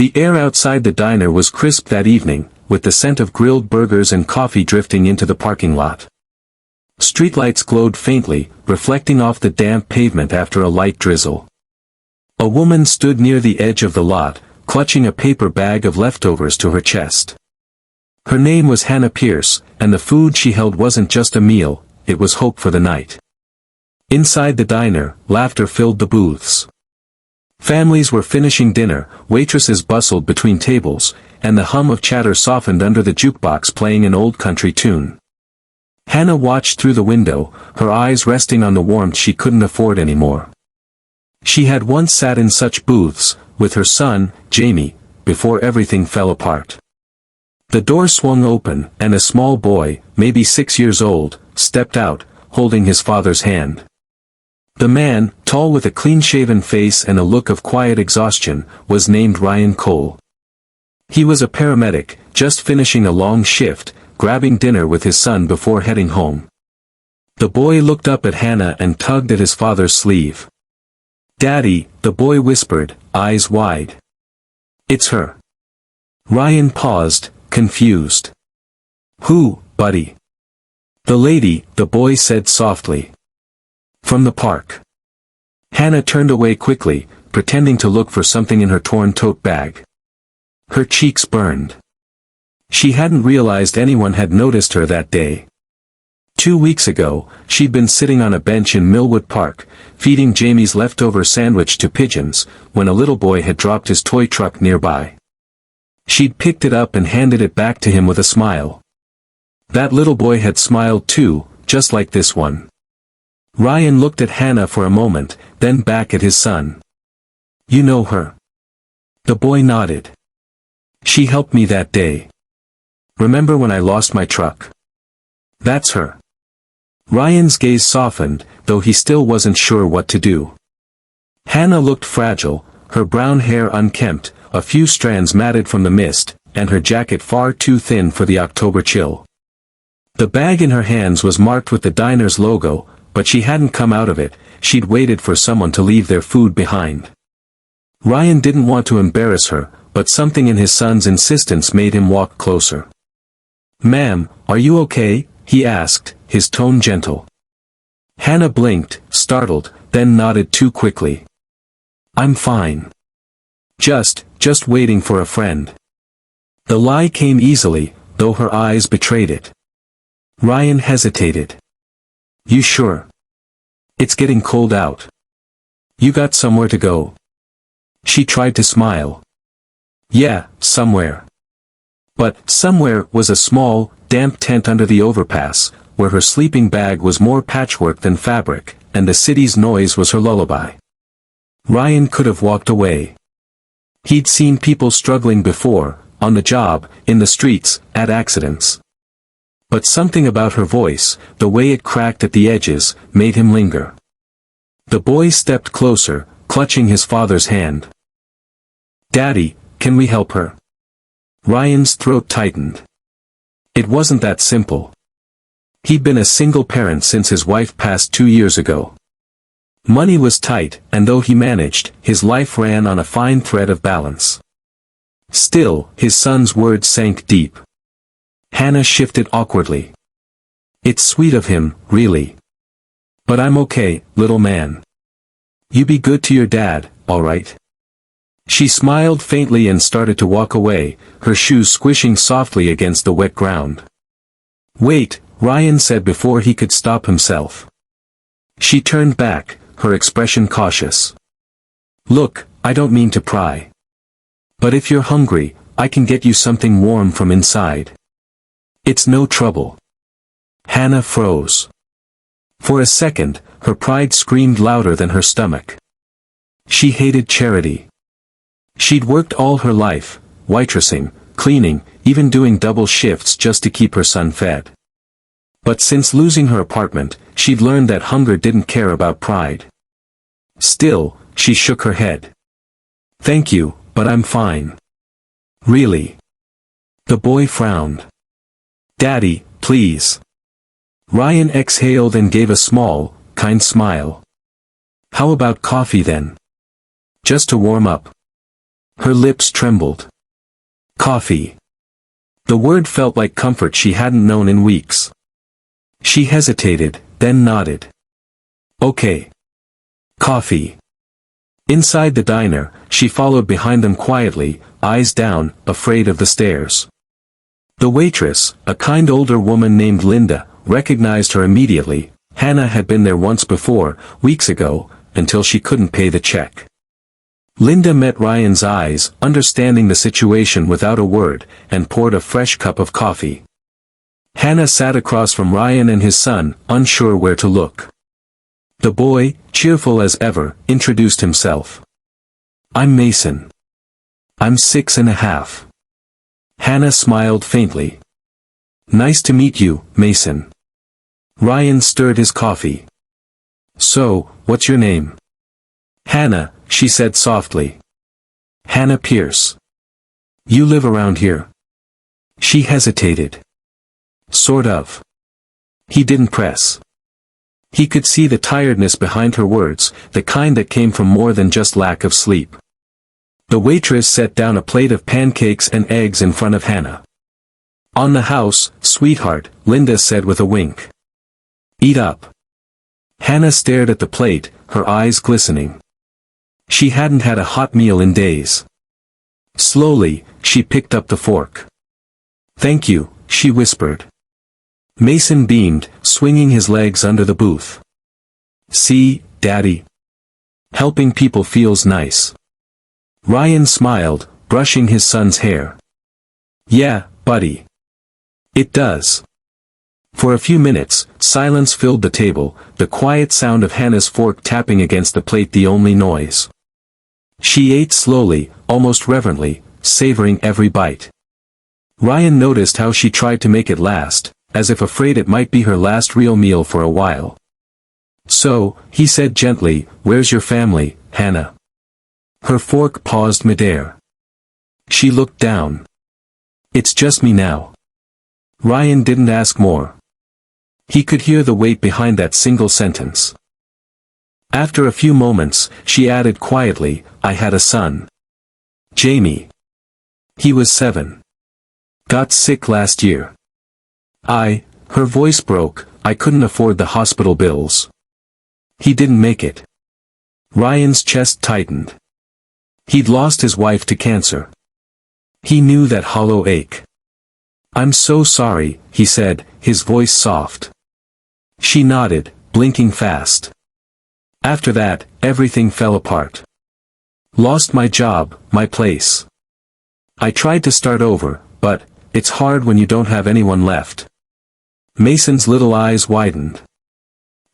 The air outside the diner was crisp that evening, with the scent of grilled burgers and coffee drifting into the parking lot. Streetlights glowed faintly, reflecting off the damp pavement after a light drizzle. A woman stood near the edge of the lot, clutching a paper bag of leftovers to her chest. Her name was Hannah Pierce, and the food she held wasn't just a meal, it was hope for the night. Inside the diner, laughter filled the booths. Families were finishing dinner, waitresses bustled between tables, and the hum of chatter softened under the jukebox playing an old country tune. Hannah watched through the window, her eyes resting on the warmth she couldn't afford anymore. She had once sat in such booths, with her son, Jamie, before everything fell apart. The door swung open, and a small boy, maybe 6 years old, stepped out, holding his father's hand. The man, tall with a clean-shaven face and a look of quiet exhaustion, was named Ryan Cole. He was a paramedic, just finishing a long shift, grabbing dinner with his son before heading home. The boy looked up at Hannah and tugged at his father's sleeve. "Daddy," the boy whispered, eyes wide. "It's her." Ryan paused, confused. "Who, buddy?" "The lady," the boy said softly. "From the park." Hannah turned away quickly, pretending to look for something in her torn tote bag. Her cheeks burned. She hadn't realized anyone had noticed her that day. 2 weeks ago, she'd been sitting on a bench in Millwood Park, feeding Jamie's leftover sandwich to pigeons, when a little boy had dropped his toy truck nearby. She'd picked it up and handed it back to him with a smile. That little boy had smiled too, just like this one. Ryan looked at Hannah for a moment, then back at his son. "You know her?" The boy nodded. "She helped me that day. Remember when I lost my truck? That's her." Ryan's gaze softened, though he still wasn't sure what to do. Hannah looked fragile, her brown hair unkempt, a few strands matted from the mist, and her jacket far too thin for the October chill. The bag in her hands was marked with the diner's logo, but she hadn't come out of it, she'd waited for someone to leave their food behind. Ryan didn't want to embarrass her, but something in his son's insistence made him walk closer. "Ma'am, are you okay?" he asked, his tone gentle. Hannah blinked, startled, then nodded too quickly. "I'm fine. Just waiting for a friend." The lie came easily, though her eyes betrayed it. Ryan hesitated. "You sure? It's getting cold out. You got somewhere to go?" She tried to smile. "Yeah, somewhere." But somewhere was a small, damp tent under the overpass, where her sleeping bag was more patchwork than fabric, and the city's noise was her lullaby. Ryan could have walked away. He'd seen people struggling before, on the job, in the streets, at accidents. But something about her voice, the way it cracked at the edges, made him linger. The boy stepped closer, clutching his father's hand. "Daddy, can we help her?" Ryan's throat tightened. It wasn't that simple. He'd been a single parent since his wife passed 2 years ago. Money was tight, and though he managed, his life ran on a fine thread of balance. Still, his son's words sank deep. Hannah shifted awkwardly. "It's sweet of him, really. But I'm okay, little man. You be good to your dad, all right?" She smiled faintly and started to walk away, her shoes squishing softly against the wet ground. "Wait," Ryan said before he could stop himself. She turned back, her expression cautious. "Look, I don't mean to pry. But if you're hungry, I can get you something warm from inside. It's no trouble." Hannah froze. For a second, her pride screamed louder than her stomach. She hated charity. She'd worked all her life, waitressing, cleaning, even doing double shifts just to keep her son fed. But since losing her apartment, she'd learned that hunger didn't care about pride. Still, she shook her head. "Thank you, but I'm fine." "Really?" The boy frowned. "Daddy, please." Ryan exhaled and gave a small, kind smile. "How about coffee then? Just to warm up?" Her lips trembled. Coffee. The word felt like comfort she hadn't known in weeks. She hesitated, then nodded. Okay. Coffee. Inside the diner, she followed behind them quietly, eyes down, afraid of the stares. The waitress, a kind older woman named Linda, recognized her immediately. Hannah had been there once before, weeks ago, until she couldn't pay the check. Linda met Ryan's eyes, understanding the situation without a word, and poured a fresh cup of coffee. Hannah sat across from Ryan and his son, unsure where to look. The boy, cheerful as ever, introduced himself. I'm Mason. I'm 6.5. Hannah smiled faintly. Nice to meet you, Mason. Ryan stirred his coffee. So, what's your name? Hannah, she said softly. Hannah Pierce. You live around here? She hesitated. Sort of. He didn't press. He could see the tiredness behind her words, the kind that came from more than just lack of sleep. The waitress set down a plate of pancakes and eggs in front of Hannah. On the house, sweetheart, Linda said with a wink. Eat up. Hannah stared at the plate, her eyes glistening. She hadn't had a hot meal in days. Slowly, she picked up the fork. Thank you, she whispered. Mason beamed, swinging his legs under the booth. See, Daddy? Helping people feels nice. Ryan smiled, brushing his son's hair. Yeah, buddy. It does. For a few minutes, silence filled the table, the quiet sound of Hannah's fork tapping against the plate the only noise. She ate slowly, almost reverently, savoring every bite. Ryan noticed how she tried to make it last, as if afraid it might be her last real meal for a while. So, he said gently, where's your family, Hannah? Her fork paused midair. She looked down. It's just me now. Ryan didn't ask more. He could hear the weight behind that single sentence. After a few moments, she added quietly, I had a son. Jamie. He was 7. Got sick last year. Her voice broke, I couldn't afford the hospital bills. He didn't make it. Ryan's chest tightened. He'd lost his wife to cancer. He knew that hollow ache. I'm so sorry, he said, his voice soft. She nodded, blinking fast. After that, everything fell apart. Lost my job, my place. I tried to start over, but it's hard when you don't have anyone left. Mason's little eyes widened.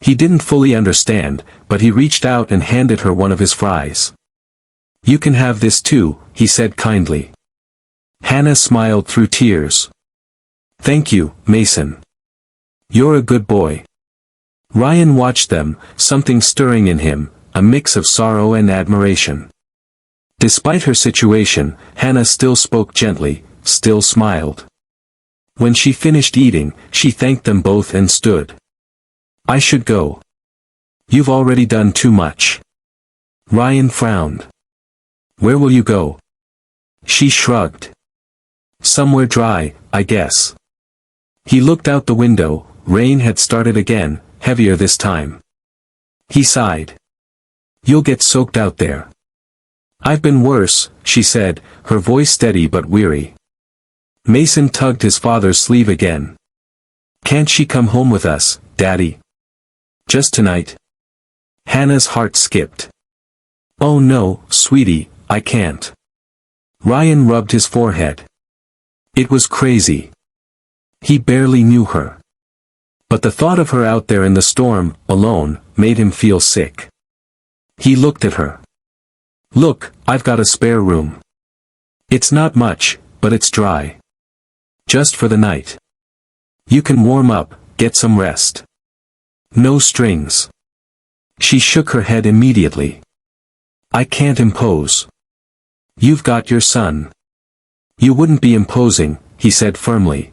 He didn't fully understand, but he reached out and handed her one of his fries. You can have this too, he said kindly. Hannah smiled through tears. Thank you, Mason. You're a good boy. Ryan watched them, something stirring in him, a mix of sorrow and admiration. Despite her situation, Hannah still spoke gently, still smiled. When she finished eating, she thanked them both and stood. I should go. You've already done too much. Ryan frowned. Where will you go? She shrugged. Somewhere dry, I guess. He looked out the window, rain had started again, heavier this time. He sighed. You'll get soaked out there. I've been worse, she said, her voice steady but weary. Mason tugged his father's sleeve again. Can't she come home with us, Daddy? Just tonight? Hannah's heart skipped. Oh no, sweetie, I can't. Ryan rubbed his forehead. It was crazy. He barely knew her. But the thought of her out there in the storm, alone, made him feel sick. He looked at her. Look, I've got a spare room. It's not much, but it's dry. Just for the night. You can warm up, get some rest. No strings. She shook her head immediately. I can't impose. You've got your son. You wouldn't be imposing, he said firmly.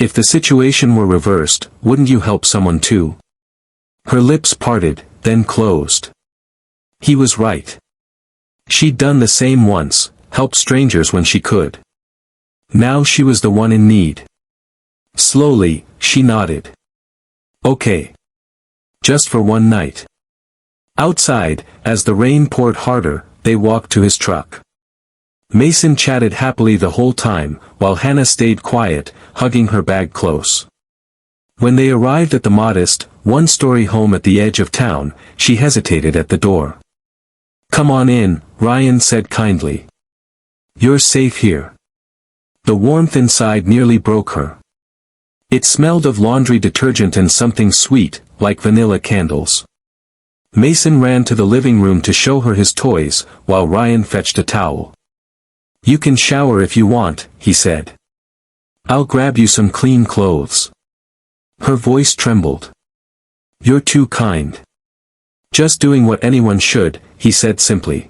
If the situation were reversed, wouldn't you help someone too? Her lips parted, then closed. He was right. She'd done the same once, help strangers when she could. Now she was the one in need. Slowly, she nodded. Okay. Just for one night. Outside, as the rain poured harder, they walked to his truck. Mason chatted happily the whole time, while Hannah stayed quiet, hugging her bag close. When they arrived at the modest, one-story home at the edge of town, she hesitated at the door. "Come on in," Ryan said kindly. "You're safe here." The warmth inside nearly broke her. It smelled of laundry detergent and something sweet, like vanilla candles. Mason ran to the living room to show her his toys, while Ryan fetched a towel. "You can shower if you want," he said. "I'll grab you some clean clothes." Her voice trembled. "You're too kind." "Just doing what anyone should," he said simply.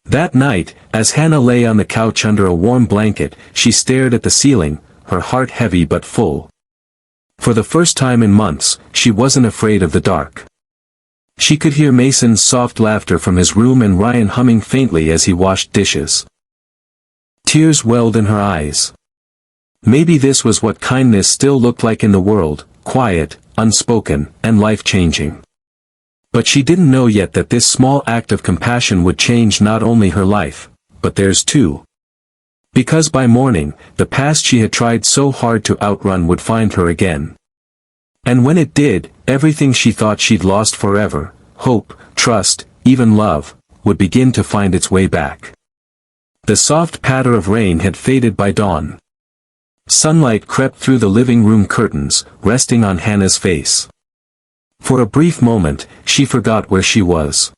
That night, as Hannah lay on the couch under a warm blanket, she stared at the ceiling, her heart heavy but full. For the first time in months, she wasn't afraid of the dark. She could hear Mason's soft laughter from his room and Ryan humming faintly as he washed dishes. Tears welled in her eyes. Maybe this was what kindness still looked like in the world, quiet, unspoken, and life-changing. But she didn't know yet that this small act of compassion would change not only her life, but theirs too. Because by morning, the past she had tried so hard to outrun would find her again. And when it did, everything she thought she'd lost forever, hope, trust, even love, would begin to find its way back. The soft patter of rain had faded by dawn. Sunlight crept through the living room curtains, resting on Hannah's face. For a brief moment, she forgot where she was.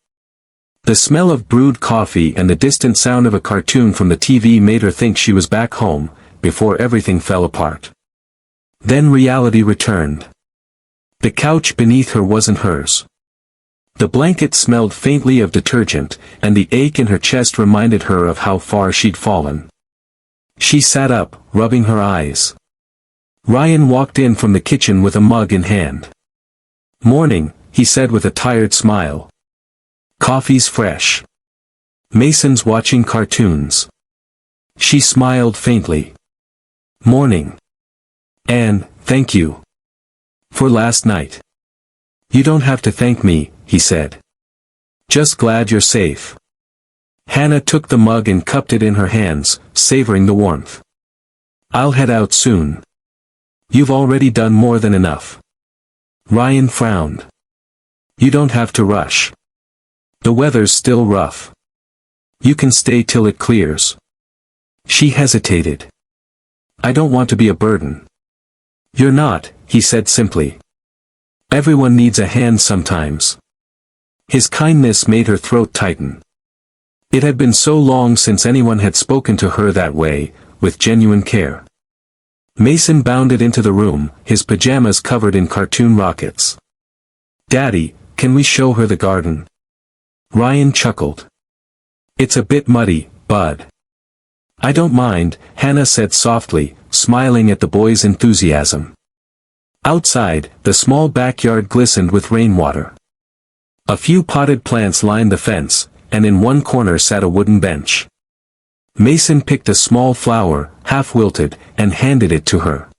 The smell of brewed coffee and the distant sound of a cartoon from the TV made her think she was back home, before everything fell apart. Then reality returned. The couch beneath her wasn't hers. The blanket smelled faintly of detergent, and the ache in her chest reminded her of how far she'd fallen. She sat up, rubbing her eyes. Ryan walked in from the kitchen with a mug in hand. "Morning," he said with a tired smile. "Coffee's fresh." "Mason's watching cartoons." She smiled faintly. "Morning. And, thank you. For last night." "You don't have to thank me," he said. "Just glad you're safe." Hannah took the mug and cupped it in her hands, savoring the warmth. "I'll head out soon." "You've already done more than enough." Ryan frowned. "You don't have to rush. The weather's still rough. You can stay till it clears." She hesitated. "I don't want to be a burden." "You're not," he said simply. "Everyone needs a hand sometimes." His kindness made her throat tighten. It had been so long since anyone had spoken to her that way, with genuine care. Mason bounded into the room, his pajamas covered in cartoon rockets. "Daddy, can we show her the garden?" Ryan chuckled. "It's a bit muddy, bud." "I don't mind," Hannah said softly, smiling at the boy's enthusiasm. Outside, the small backyard glistened with rainwater. A few potted plants lined the fence, and in one corner sat a wooden bench. Mason picked a small flower, half wilted, and handed it to her.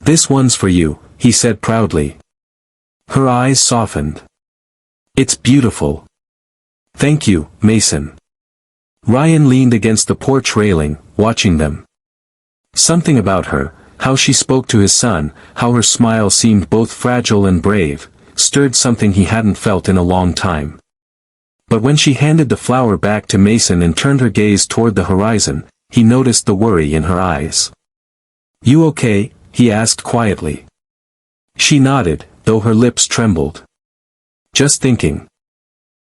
"This one's for you," he said proudly. Her eyes softened. "It's beautiful." "Thank you, Mason." Ryan leaned against the porch railing, watching them. Something about her, how she spoke to his son, how her smile seemed both fragile and brave, stirred something he hadn't felt in a long time. But when she handed the flower back to Mason and turned her gaze toward the horizon, he noticed the worry in her eyes. "You okay?" he asked quietly. She nodded, though her lips trembled. "Just thinking."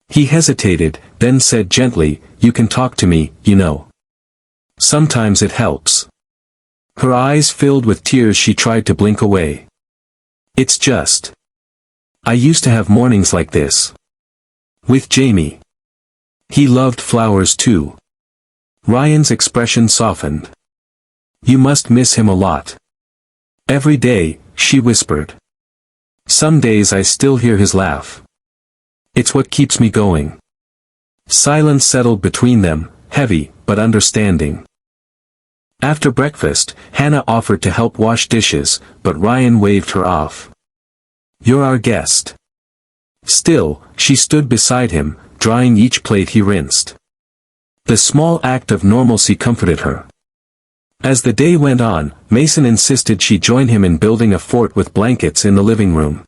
He hesitated, then said gently, "You can talk to me, you know. Sometimes it helps." Her eyes filled with tears. She tried to blink away. "It's just. I used to have mornings like this. With Jamie. He loved flowers too." Ryan's expression softened. "You must miss him a lot." "Every day," she whispered. "Some days I still hear his laugh. It's what keeps me going." Silence settled between them, heavy, but understanding. After breakfast, Hannah offered to help wash dishes, but Ryan waved her off. "You're our guest." Still, she stood beside him, drying each plate he rinsed. The small act of normalcy comforted her. As the day went on, Mason insisted she join him in building a fort with blankets in the living room.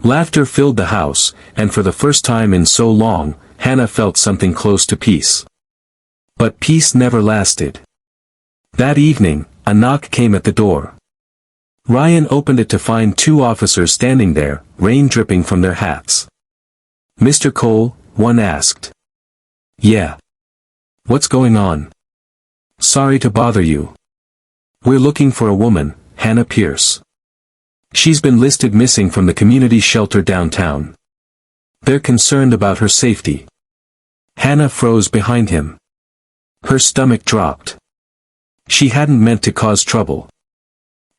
Laughter filled the house, and for the first time in so long, Hannah felt something close to peace. But peace never lasted. That evening, a knock came at the door. Ryan opened it to find two officers standing there, rain dripping from their hats. "Mr. Cole?" one asked. "Yeah. What's going on?" "Sorry to bother you. We're looking for a woman, Hannah Pierce. She's been listed missing from the community shelter downtown. They're concerned about her safety." Hannah froze behind him. Her stomach dropped. She hadn't meant to cause trouble.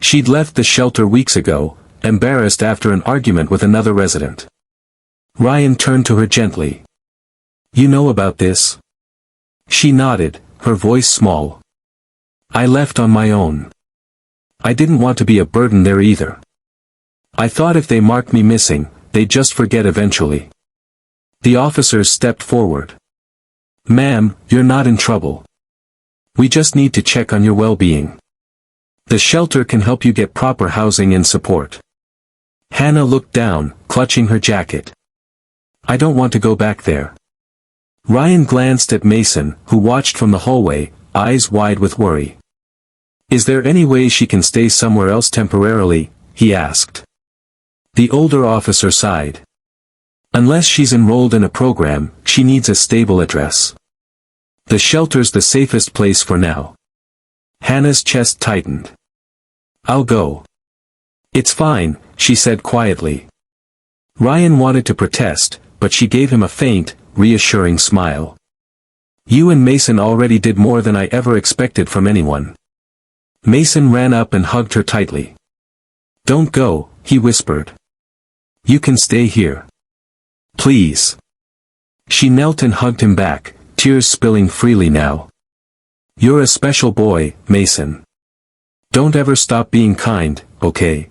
She'd left the shelter weeks ago, embarrassed after an argument with another resident. Ryan turned to her gently. "You know about this?" She nodded, her voice small. "I left on my own. I didn't want to be a burden there either. I thought if they marked me missing, they'd just forget eventually." The officers stepped forward. "Ma'am, you're not in trouble. We just need to check on your well-being. The shelter can help you get proper housing and support." Hannah looked down, clutching her jacket. "I don't want to go back there." Ryan glanced at Mason, who watched from the hallway, eyes wide with worry. "Is there any way she can stay somewhere else temporarily?" he asked. The older officer sighed. "Unless she's enrolled in a program, she needs a stable address. The shelter's the safest place for now." Hannah's chest tightened. "I'll go." "It's fine," she said quietly. Ryan wanted to protest, but she gave him a faint, reassuring smile. "You and Mason already did more than I ever expected from anyone." Mason ran up and hugged her tightly. "Don't go," he whispered. "You can stay here. Please." She knelt and hugged him back, tears spilling freely now. "You're a special boy, Mason. Don't ever stop being kind, okay?"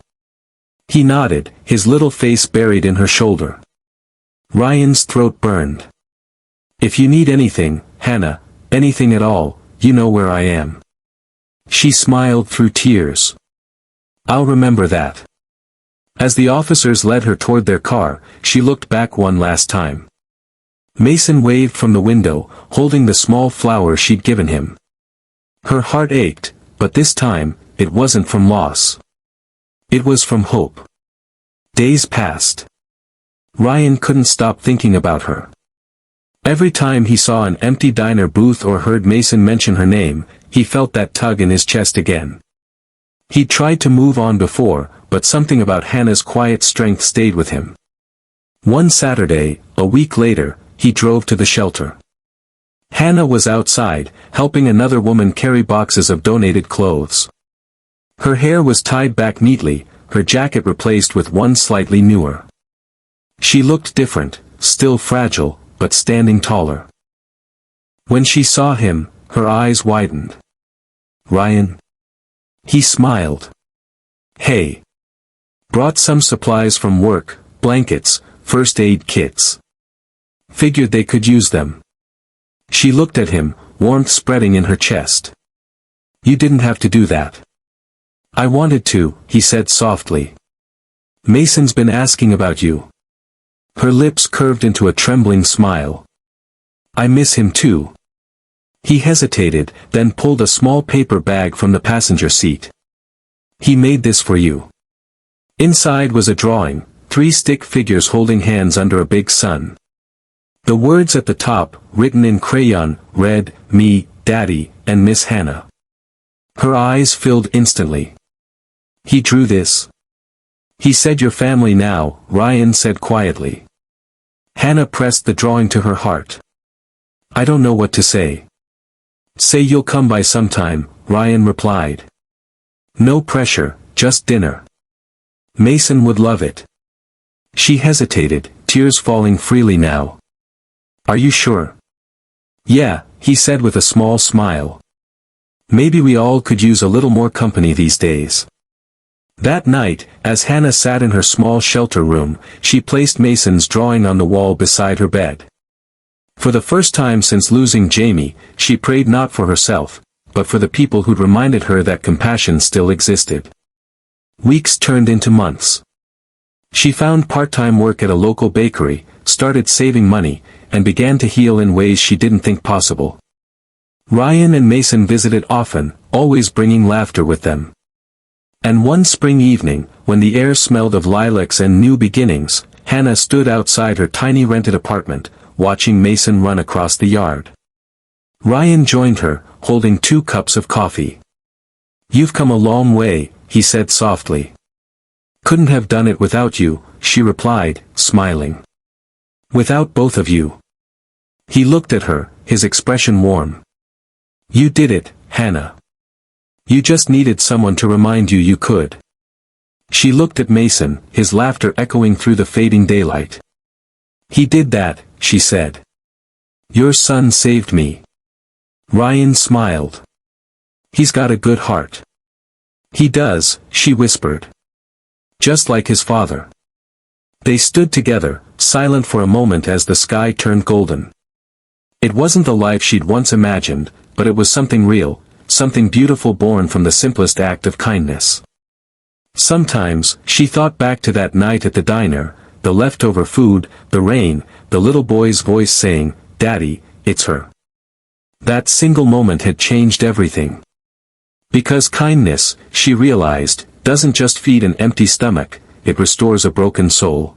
He nodded, his little face buried in her shoulder. Ryan's throat burned. "If you need anything, Hannah, anything at all, you know where I am." She smiled through tears. "I'll remember that." As the officers led her toward their car, she looked back one last time. Mason waved from the window, holding the small flower she'd given him. Her heart ached, but this time, it wasn't from loss. It was from hope. Days passed. Ryan couldn't stop thinking about her. Every time he saw an empty diner booth or heard Mason mention her name, he felt that tug in his chest again. He'd tried to move on before, but something about Hannah's quiet strength stayed with him. One Saturday, a week later, he drove to the shelter. Hannah was outside, helping another woman carry boxes of donated clothes. Her hair was tied back neatly, her jacket replaced with one slightly newer. She looked different, still fragile, but standing taller. When she saw him, her eyes widened. "Ryan?" He smiled. "Hey. Brought some supplies from work, blankets, first aid kits. Figured they could use them." She looked at him, warmth spreading in her chest. "You didn't have to do that." "I wanted to," he said softly. "Mason's been asking about you." Her lips curved into a trembling smile. "I miss him too." He hesitated, then pulled a small paper bag from the passenger seat. "He made this for you." Inside was a drawing, 3 stick figures holding hands under a big sun. The words at the top, written in crayon, read, "Me, Daddy, and Miss Hannah." Her eyes filled instantly. "He drew this?" "He said your family now," Ryan said quietly. Hannah pressed the drawing to her heart. "I don't know what to say." "Say you'll come by sometime," Ryan replied. "No pressure, just dinner. Mason would love it." She hesitated, tears falling freely now. "Are you sure?" "Yeah," he said with a small smile. Maybe we all could use a little more company these days. That night, as Hannah sat in her small shelter room, she placed Mason's drawing on the wall beside her bed. For the first time since losing Jamie, she prayed not for herself, but for the people who'd reminded her that compassion still existed. Weeks turned into months. She found part-time work at a local bakery, started saving money, and began to heal in ways she didn't think possible. Ryan and Mason visited often, always bringing laughter with them. And one spring evening, when the air smelled of lilacs and new beginnings, Hannah stood outside her tiny rented apartment, watching Mason run across the yard. Ryan joined her, holding 2 cups of coffee. "You've come a long way," he said softly. "Couldn't have done it without you," she replied, smiling. "Without both of you." He looked at her, his expression warm. "You did it, Hannah. You just needed someone to remind you you could." She looked at Mason, his laughter echoing through the fading daylight. "He did that," she said. "Your son saved me." Ryan smiled. "He's got a good heart." "He does," she whispered. "Just like his father." They stood together, silent for a moment as the sky turned golden. It wasn't the life she'd once imagined, but it was something real, something beautiful born from the simplest act of kindness. Sometimes, she thought back to that night at the diner, the leftover food, the rain, the little boy's voice saying, "Daddy, it's her." That single moment had changed everything. Because kindness, she realized, doesn't just feed an empty stomach, it restores a broken soul.